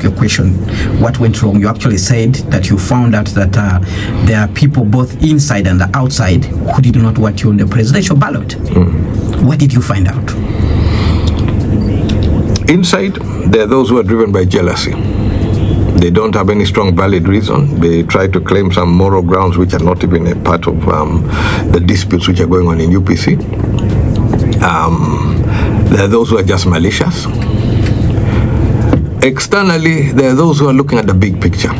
ask you a question. What went wrong? You actually said that you found out that there are people both inside and outside who did not want you on the presidential ballot. What did you find out? Inside, there are those who are driven by jealousy. They don't have any strong valid reason. They try to claim some moral grounds which are not even a part of the disputes which are going on in UPC. There are those who are just malicious. Externally, there are those who are looking at the big picture.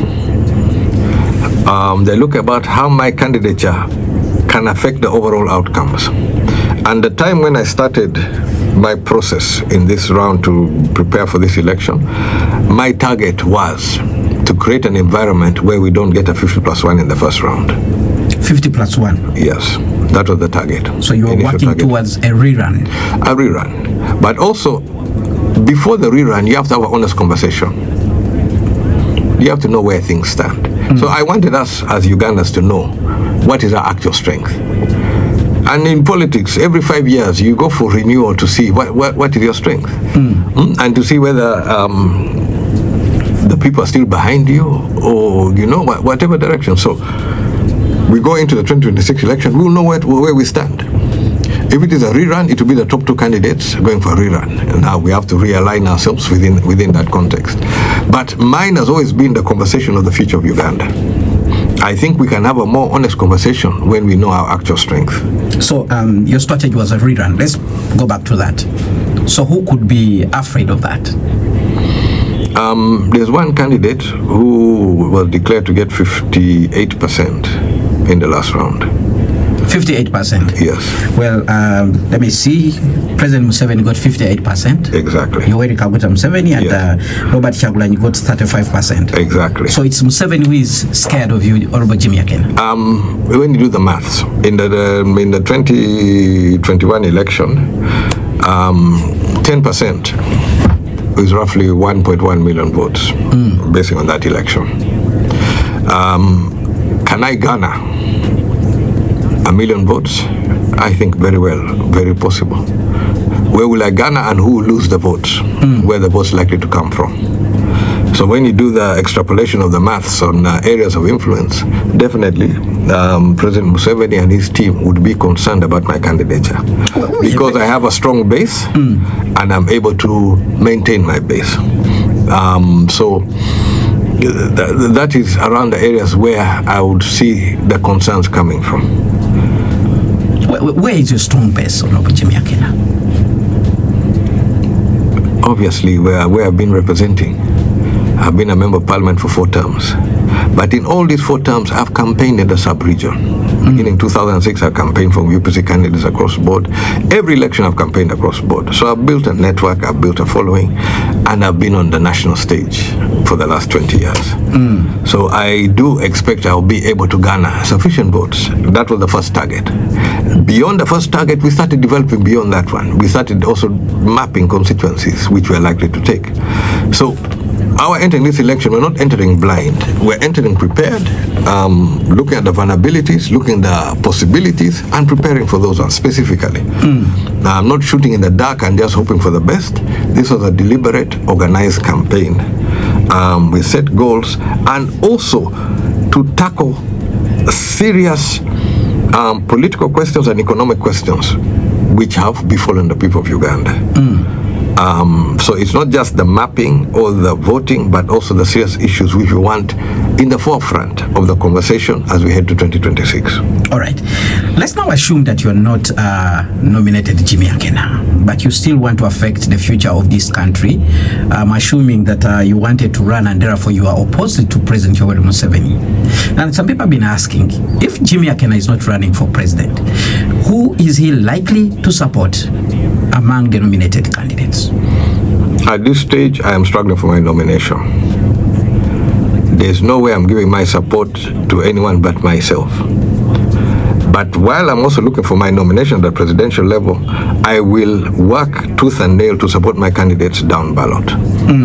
They look about how my candidature can affect the overall outcomes. And the time when I started my process in this round to prepare for this election, my target was to create an environment where we don't get a 50+1 in the first round. 50+1? Yes, that was the target. So you were working towards a rerun? A rerun. But also, before the rerun, you have to have an honest conversation. You have to know where things stand. So I wanted us as Ugandans to know what is our actual strength. And in politics, every 5 years, you go for renewal to see what is your strength. And to see whether the people are still behind you or, whatever direction. So we go into the 2026 election, we'll know where we stand. If it is a rerun, it will be the top 2 candidates going for a rerun. And now we have to realign ourselves within that context. But mine has always been the conversation of the future of Uganda. I think we can have a more honest conversation when we know our actual strength. So your strategy was a rerun. Let's go back to that. So who could be afraid of that? There's one candidate who was declared to get 58% in the last round. 58%? Yes. Well, let me see. President Museveni got 58%. Exactly. Yoweri Kaguta Museveni and Yes. Robert Kyagulanyi got 35%. Exactly. So it's Museveni who is scared of you, Honorable Jimmy Akena. When you do the maths, in the 2021 election, 10% is roughly 1.1 million votes, based on that election. Can I garner 1 million votes? I think very well, very possible. Where will I garner and who will lose the votes? Where the votes likely to come from? So when you do the extrapolation of the maths on areas of influence, definitely President Museveni and his team would be concerned about my candidature because I have a strong base and I'm able to maintain my base. So that is around the areas where I would see the concerns coming from. Where is your strong base, Honorable Jimmy Akena? Obviously, where I've been representing. I've been a member of parliament for 4 terms. But in all these 4 terms, I've campaigned in the sub-region. Beginning in 2006, I campaigned from UPC candidates across the board. Every election, I've campaigned across the board. So I've built a network, I've built a following, and I've been on the national stage for the last 20 years. So I do expect I'll be able to garner sufficient votes. That was the first target. Beyond the first target, we started developing beyond that one. We started also mapping constituencies, which we're likely to take. So our entering this election, we're not entering blind. We're entering prepared, looking at the vulnerabilities, looking at the possibilities, and preparing for those ones specifically. Now, I'm not shooting in the dark and just hoping for the best. This was a deliberate, organized campaign. We set goals and also to tackle serious political questions and economic questions which have befallen the people of Uganda. So it's not just the mapping or the voting, but also the serious issues which we want in the forefront of the conversation as we head to 2026. All right. Let's now assume that you're not nominated Jimmy Akena, but you still want to affect the future of this country. I'm assuming that you wanted to run and therefore you are opposed to President Yoweri Museveni. And some people have been asking, if Jimmy Akena is not running for president, who is he likely to support among the nominated candidates? At this stage, I am struggling for my nomination. There's no way I'm giving my support to anyone but myself. But while I'm also looking for my nomination at the presidential level, I will work tooth and nail to support my candidates down ballot.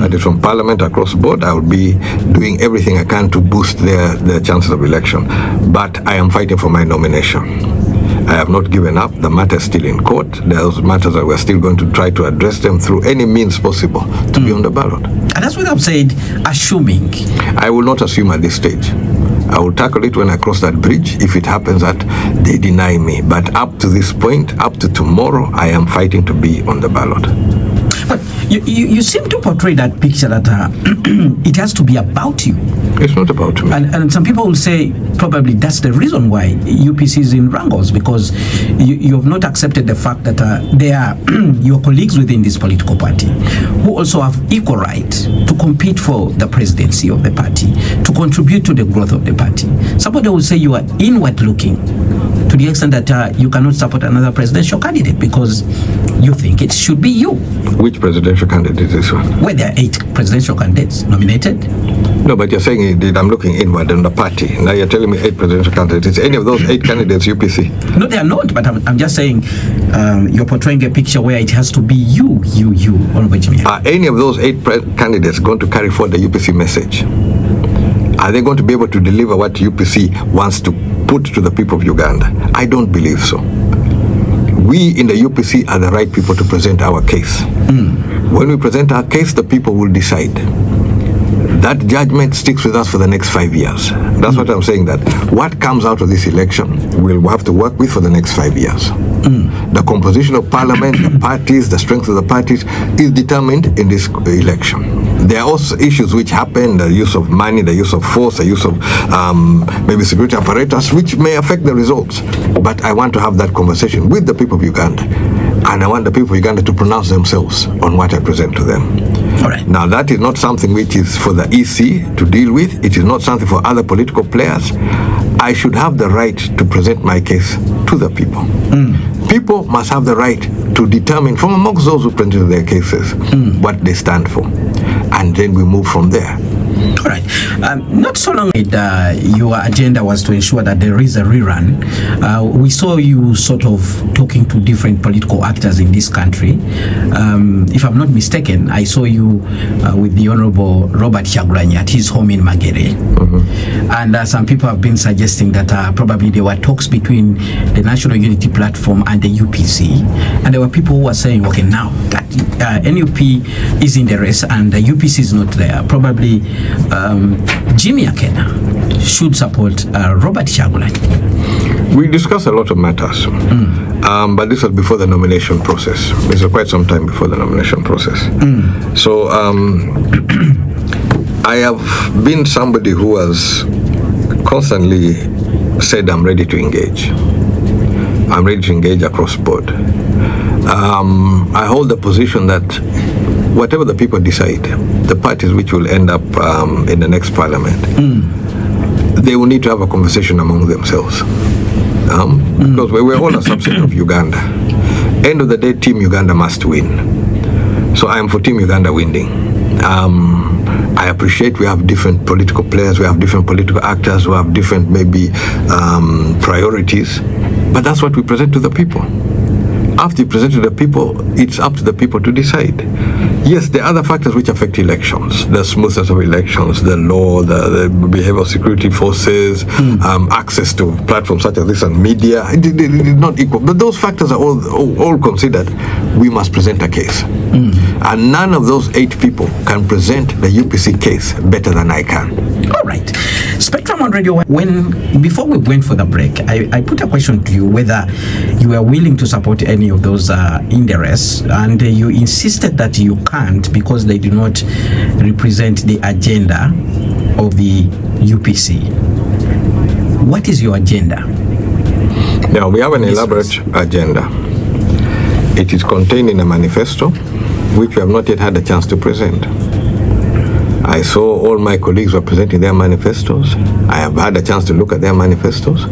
That is from parliament across the board. I will be doing everything I can to boost their chances of election. But I am fighting for my nomination. I have not given up. The matter is still in court. Those matters that we're still going to try to address them through any means possible to be on the ballot. And that's what I've said, assuming. I will not assume at this stage. I will tackle it when I cross that bridge if it happens that they deny me. But up to this point, up to tomorrow, I am fighting to be on the ballot. But you seem to portray that picture that it has to be about you. It's not about me. And some people will say probably that's the reason why UPC is in wrangles, because you have not accepted the fact that they are your colleagues within this political party who also have equal right to compete for the presidency of the party, to contribute to the growth of the party. Somebody will say you are inward looking to the extent that you cannot support another presidential candidate because you think it should be you. Which presidential candidate is this one? Well, there are 8 presidential candidates nominated. No, but you're saying that I'm looking inward on the party. Now you're telling me 8 presidential candidates. Is any of those 8 candidates UPC? No, they are not, but I'm just saying you're portraying a picture where it has to be you, Honorable Jimmy. Are any of those 8 candidates going to carry forward the UPC message? Are they going to be able to deliver what UPC wants to put to the people of Uganda? I don't believe so. We in the UPC are the right people to present our case. When we present our case, the people will decide. That judgment sticks with us for the next 5 years. That's what I'm saying, that what comes out of this election, we'll have to work with for the next 5 years. The composition of parliament, the parties, the strength of the parties is determined in this election. There are also issues which happen, the use of money, the use of force, the use of maybe security apparatus, which may affect the results. But I want to have that conversation with the people of Uganda. And I want the people of Uganda to pronounce themselves on what I present to them. All right. Now, that is not something which is for the EC to deal with. It is not something for other political players. I should have the right to present my case to the people. People must have the right to determine from amongst those who present their cases what they stand for. And then we move from there. All right. Not so long ago, your agenda was to ensure that there is a rerun. We saw you sort of talking to different political actors in this country. If I'm not mistaken, I saw you with the Honorable Robert Kyagulanyi at his home in Bagwere. And some people have been suggesting that probably there were talks between the National Unity Platform and the UPC. And there were people who were saying, okay, now that NUP is in the race and the UPC is not there, probably Jimmy Akena should support Robert Kyagulanyi. We discussed a lot of matters, but this was before the nomination process. This was quite some time before the nomination process. So I have been somebody who has constantly said I'm ready to engage. I'm ready to engage across board. I hold the position that whatever the people decide, the parties which will end up in the next parliament, they will need to have a conversation among themselves. Because we're all a subset of Uganda. End of the day, Team Uganda must win. So I am for Team Uganda winning. I appreciate we have different political players, we have different political actors, who have different maybe priorities, but that's what we present to the people. After you present to the people, it's up to the people to decide. Yes, there are other factors which affect elections, the smoothness of elections, the law, the behavior of security forces, access to platforms such as this and media. It is not equal. But those factors are all considered. We must present a case. And none of those 8 people can present the UPC case better than I can. All right. Spectrum on Radio, before we went for the break, I put a question to you whether you were willing to support any of those in the race, and you insisted that you can't because they do not represent the agenda of the UPC. What is your agenda? Now, we have an elaborate agenda. It is contained in a manifesto, which we have not yet had a chance to present. I saw all my colleagues were presenting their manifestos. I have had a chance to look at their manifestos.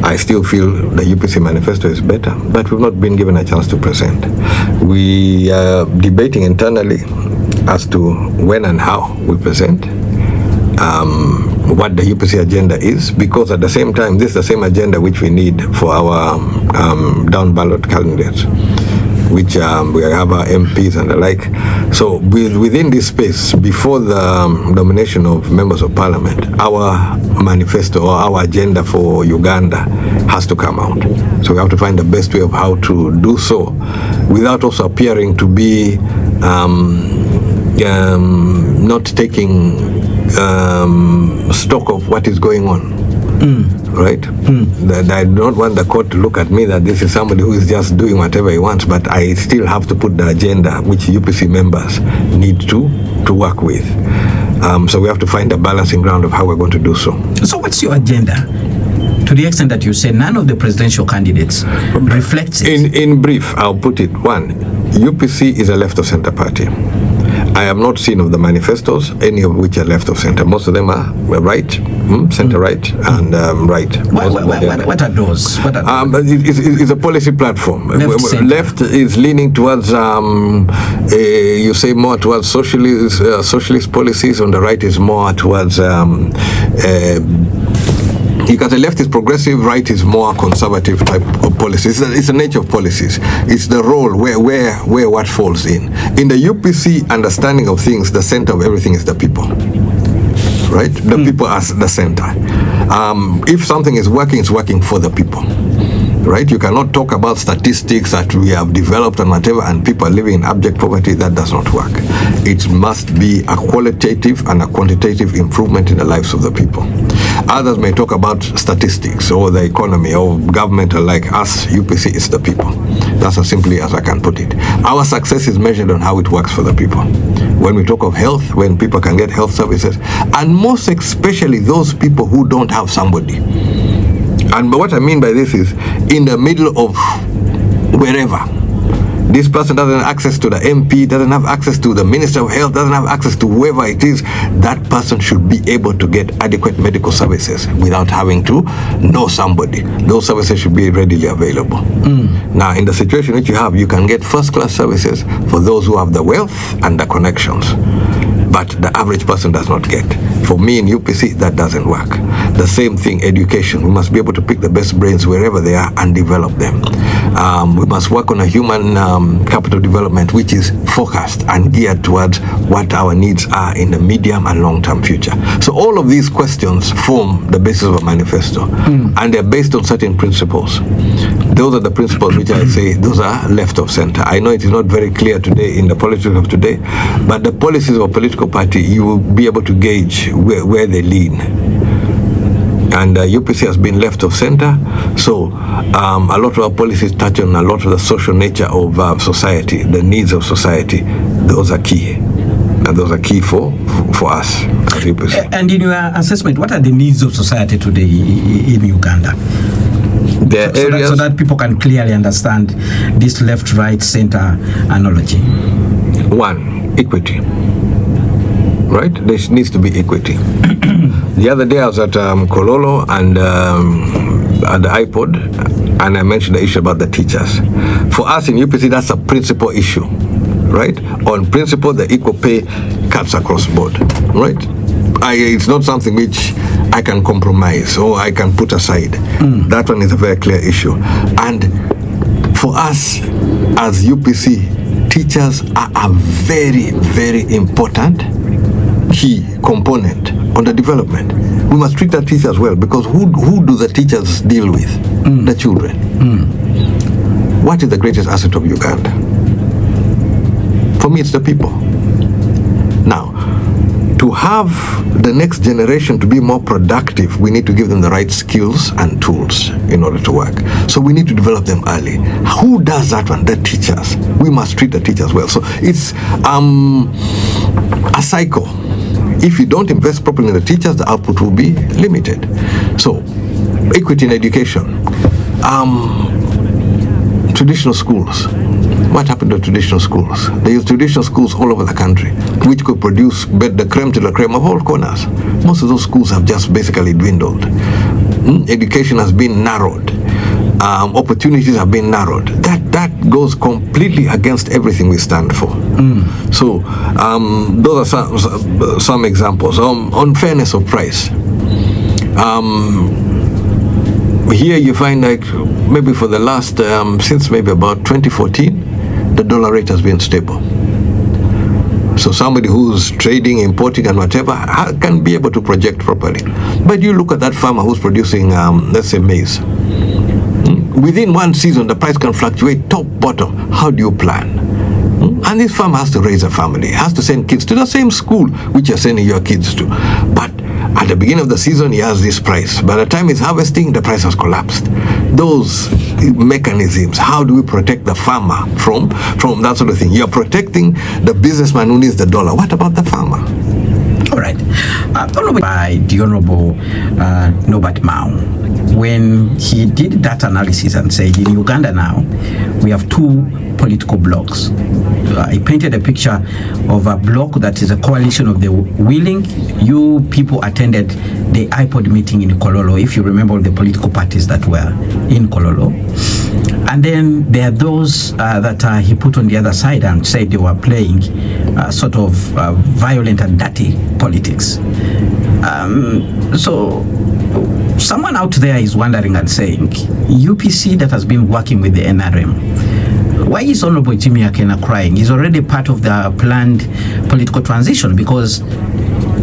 I still feel the UPC manifesto is better, but we've not been given a chance to present. We are debating internally as to when and how we present, what the UPC agenda is, because at the same time, this is the same agenda which we need for our down ballot candidates, which we have our MPs and the like. So within this space, before the nomination of members of parliament, our manifesto or our agenda for Uganda has to come out. So we have to find the best way of how to do so without also appearing to be not taking stock of what is going on. Right? That I don't want the court to look at me that this is somebody who is just doing whatever he wants, but I still have to put the agenda which UPC members need to work with. So we have to find a balancing ground of how we're going to do so. So what's your agenda? To the extent that you say none of the presidential candidates reflects it. In brief, I'll put it. One, UPC is a left of center party. I have not seen of the manifestos any of which are left of center. Most of them are right, center right, and right. What are those? It's a policy platform. Left is leaning towards, you say, more towards socialist policies. On the right is more towards you can say left is progressive, right is more conservative type of policies. It's the nature of policies. It's the role where what falls in. In the UPC understanding of things, the center of everything is the people. Right? The people as the center. If something is working, it's working for the people. Right? You cannot talk about statistics that we have developed and whatever, and people are living in abject poverty. That does not work. It must be a qualitative and a quantitative improvement in the lives of the people. Others may talk about statistics or the economy or government, like us, UPC is the people. That's as simply as I can put it. Our success is measured on how it works for the people. When we talk of health, when people can get health services, and most especially those people who don't have somebody. And what I mean by this is, in the middle of wherever, this person doesn't have access to the MP, doesn't have access to the Minister of Health, doesn't have access to whoever it is, that person should be able to get adequate medical services without having to know somebody. Those services should be readily available. Now, in the situation which you have, you can get first-class services for those who have the wealth and the connections. But the average person does not get. For me in UPC, that doesn't work. The same thing, education. We must be able to pick the best brains wherever they are and develop them. We must work on a human capital development which is focused and geared towards what our needs are in the medium and long-term future. So all of these questions form the basis of a manifesto, and they're based on certain principles. Those are the principles which I say, those are left of center. I know it is not very clear today in the politics of today, but the policies of a political party, you will be able to gauge where they lean. And UPC has been left of center, so a lot of our policies touch on a lot of the social nature of society, the needs of society. Those are key, and those are key for us as UPC. And in your assessment, what are the needs of society today in Uganda? So that people can clearly understand this left-right center analogy. One, equity. Right? There needs to be equity. The other day I was at Kololo and at the iPod, and I mentioned the issue about the teachers. For us in UPC, that's a principal issue. Right? On principle, the equal pay cuts across board. Right? It's not something which I can compromise or I can put aside. That one is a very clear issue. And for us as UPC, teachers are a very, very important key component on the development. We must treat our teachers well, because who do the teachers deal with? The children. What is the greatest asset of Uganda? For me, it's the people. Now, to have the next generation to be more productive, we need to give them the right skills and tools in order to work. So we need to develop them early. Who does that one? The teachers. We must treat the teachers well. So it's a cycle. If you don't invest properly in the teachers, the output will be limited. So, equity in education. Traditional schools. What happened to traditional schools? There are traditional schools all over the country which could produce the creme to la creme of all corners. Most of those schools have just basically dwindled. Education has been narrowed. Opportunities have been narrowed. That goes completely against everything we stand for. So those are some examples. On fairness of price. Here you find, like, maybe for the last, since maybe about 2014, the dollar rate has been stable. So somebody who's trading, importing and whatever can be able to project properly. But you look at that farmer who's producing, let's say, maize. Within one season, the price can fluctuate top, bottom. How do you plan? And this farmer has to raise a family, has to send kids to the same school which you're sending your kids to. But at the beginning of the season, he has this price. By the time he's harvesting, the price has collapsed. Those mechanisms, how do we protect the farmer from that sort of thing? You're protecting the businessman who needs the dollar. What about the farmer? All right. By the Honorable Norbert Mao, when he did that analysis and said, in Uganda now, we have two political blocs. He painted a picture of a bloc that is a coalition of the willing. You people attended the iPod meeting in Kololo, if you remember all the political parties that were in Kololo. And then there are those that he put on the other side and said they were playing sort of violent and dirty politics. So someone out there is wondering and saying, UPC that has been working with the NRM, why is Honorable Jimmy Akena crying? He's already part of the planned political transition, because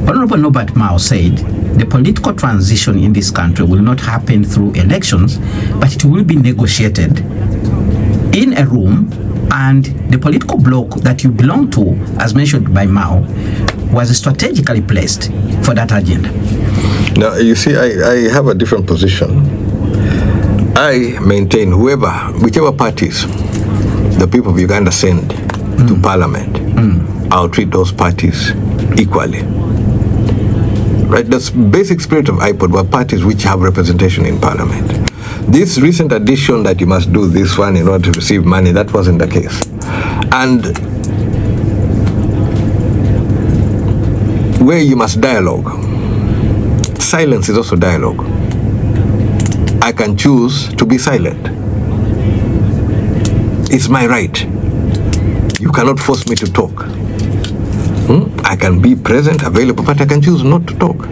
Honorable Norbert Mao said the political transition in this country will not happen through elections, but it will be negotiated in a room, and the political bloc that you belong to, as mentioned by Mao, was strategically placed for that agenda. Now, you see, I have a different position. I maintain whichever parties the people of Uganda send to parliament, I'll treat those parties equally. Right? The basic spirit of IPOD were parties which have representation in parliament. This recent addition that you must do this one in order to receive money, that wasn't the case. And where you must dialogue, silence is also dialogue. I can choose to be silent. It's my right. You cannot force me to talk. I can be present, available, but I can choose not to talk.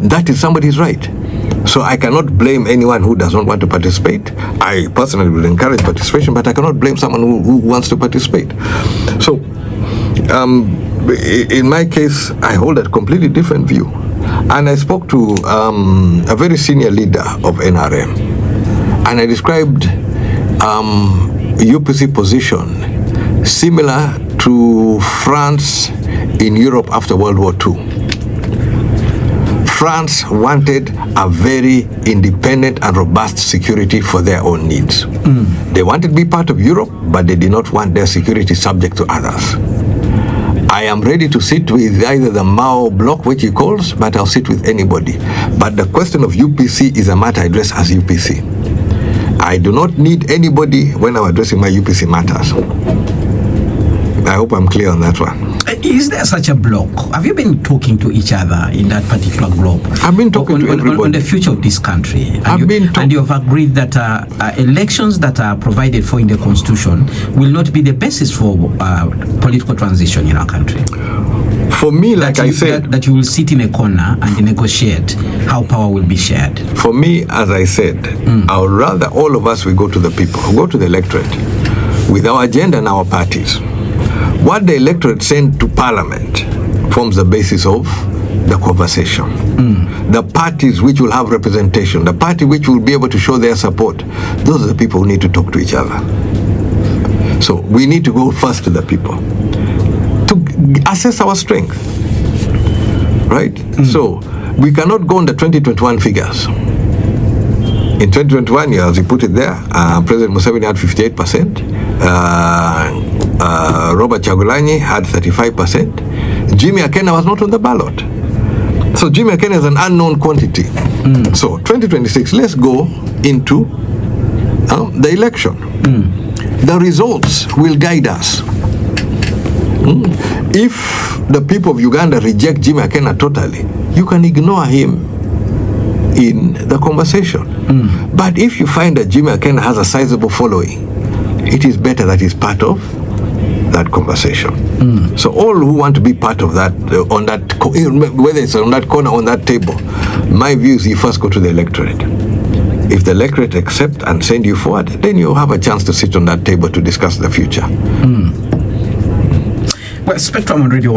That is somebody's right. So I cannot blame anyone who does not want to participate. I personally will encourage participation, but I cannot blame someone who wants to participate. So in my case, I hold a completely different view. And I spoke to a very senior leader of NRM, and I described UPC position similar to France in Europe after World War II. France wanted a very independent and robust security for their own needs. They wanted to be part of Europe, but they did not want their security subject to others. I am ready to sit with either the Mao bloc, which he calls, but I'll sit with anybody. But the question of UPC is a matter I address as UPC. I do not need anybody when I'm addressing my UPC matters. I hope I'm clear on that one. Is there such a bloc? Have you been talking to each other in that particular bloc? I've been talking to everybody. On the future of this country. And you have agreed that elections that are provided for in the Constitution will not be the basis for political transition in our country. For me, like I said... That you will sit in a corner and negotiate how power will be shared. For me, as I said, I would rather all of us, we go to the people, go to the electorate with our agenda and our parties. What the electorate send to parliament forms the basis of the conversation. The parties which will have representation, the party which will be able to show their support, those are the people who need to talk to each other. So we need to go first to the people to assess our strength, right? So we cannot go on the 2021 figures. In 2021, as you put it there, President Museveni had 58%. Robert Chagulanyi had 35%. Jimmy Akena was not on the ballot. So Jimmy Akena is an unknown quantity. So 2026, let's go into the election. The results will guide us. If the people of Uganda reject Jimmy Akena totally, you can ignore him in the conversation. But if you find that Jimmy Akena has a sizable following, it is better that he's part of that conversation. So all who want to be part of that, on that, whether it's on that corner, on that table, my view is you first go to the electorate. If the electorate accept and send you forward, then you have a chance to sit on that table to discuss the future. Well, Spectrum on Radio